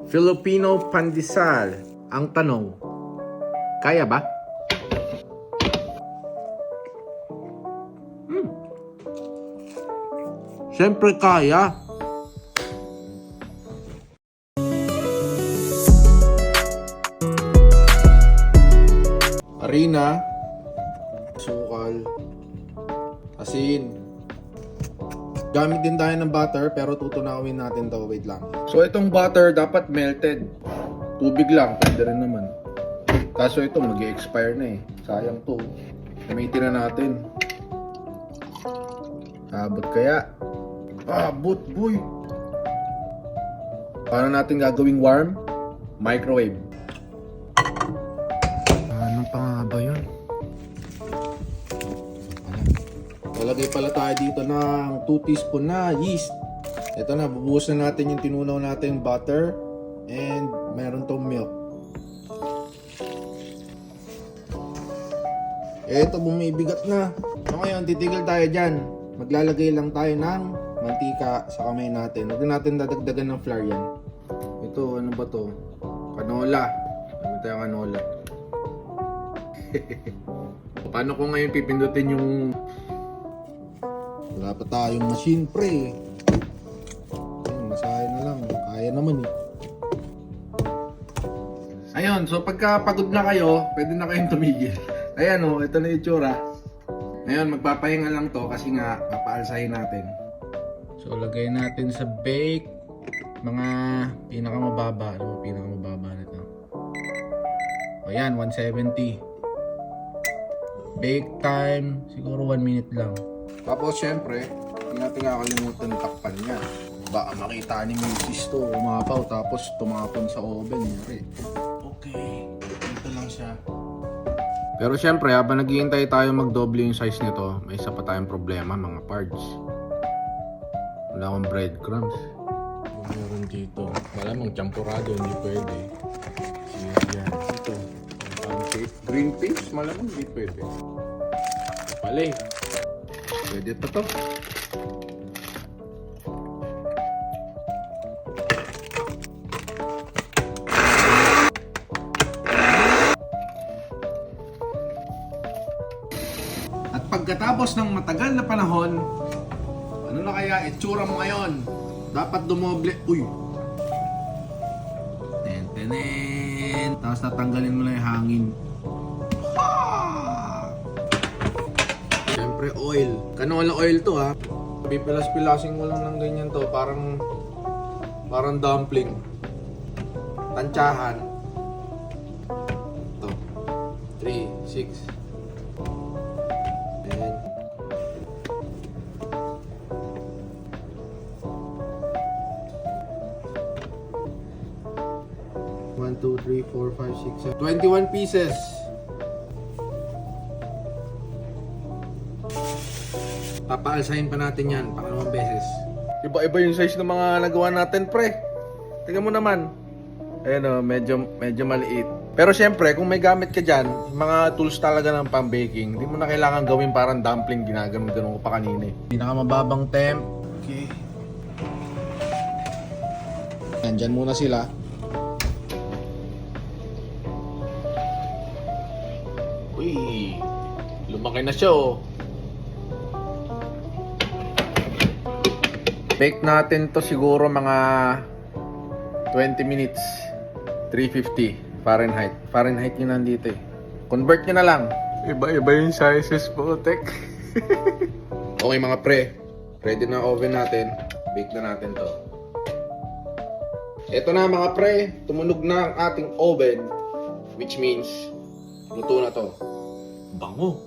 Filipino pandesal. Ang tanong, kaya ba? Siyempre kaya. Harina, sukal, asin. Gamit din tayo ng butter pero tutunawin natin to. Wait lang. So itong butter dapat melted. Tubig lang, pwede rin naman. Kaso ito mag-i-expire na eh. Sayang to. Gamitin na natin. Abot kaya? Abot boy! Paano natin gagawing warm? Microwave. Ano pa nga ba yun? Lalagay pala tayo dito ng 2 teaspoon na yeast. Ito na, bubuhos na natin yung tinunaw natin butter and meron tong milk. Ito, bumibigat na. So ngayon, titigil tayo dyan. Maglalagay lang tayo ng mantika sa kamay natin. Huwag natin dadagdagan ng flour yan. Ito, ano ba to? Canola. Ano tayo canola? Paano ko ngayon pipindutin yung... Wala pa tayong machine pre. Masahe na lang. Kaya naman eh. Ayun, so pagka pagod na kayo, pwede na kayong tumigil. Ayan o, ito na yung itsura. Ngayon, magpapahinga lang to kasi nga, papaalsahin natin. So, lagay natin sa bake. Mga pinakamababa. Ano ba pinakamababa nito? O yan, 170. Bake time, siguro 1 minute lang. Tapos, syempre, hindi natin kakalimutan takpan niya. Baka makita ni Mrs. to, umapaw, tapos tumapon sa oven. Okay, ito lang siya. Pero syempre, habang naghihintay tayo magdoble yung size nito, may isa pa tayong problema, mga parts. Wala akong breadcrumbs. Meron dito. Malamang champurado, hindi pwede. Yan, ito. Pancake. Green peas, malamang hindi pwede. Pali. Pwede pa to. At pagkatapos ng matagal na panahon, ano na kaya itsura mo ngayon? Dapat dumoble. Uy! Ten. Tapos tatanggalin mo lang yung hangin. Siyempre oil. Canola oil to ha. Pipilas-pilasing mo lang ng ganyan to. Parang dumpling. Tansyahan. Ito. 3, 6. Ayan. One, 2, 3, 4, 5, 6, 7. 21 pieces. Papaalsahin pa natin yan, pangalawang beses. Iba-iba yung size ng mga nagawa natin, pre. Tingnan mo naman. Ayan o, medyo maliit. Pero syempre, kung may gamit ka dyan, mga tools talaga ng pang-baking, hindi mo na kailangan gawin parang dumpling, ginaganon ko pa kanina eh. Pinakamababang temp. Okay. Nandyan muna sila. Uy, lumaki na siya oh. Bake natin to siguro mga 20 minutes. 350 Fahrenheit. Fahrenheit yun nandito eh. Convert nyo na lang. Iba-iba yung sizes po, tek. Okay mga pre. Ready na oven natin. Bake na natin to. Ito na mga pre. Tumunog na ang ating oven. Which means, luto na to. Bango.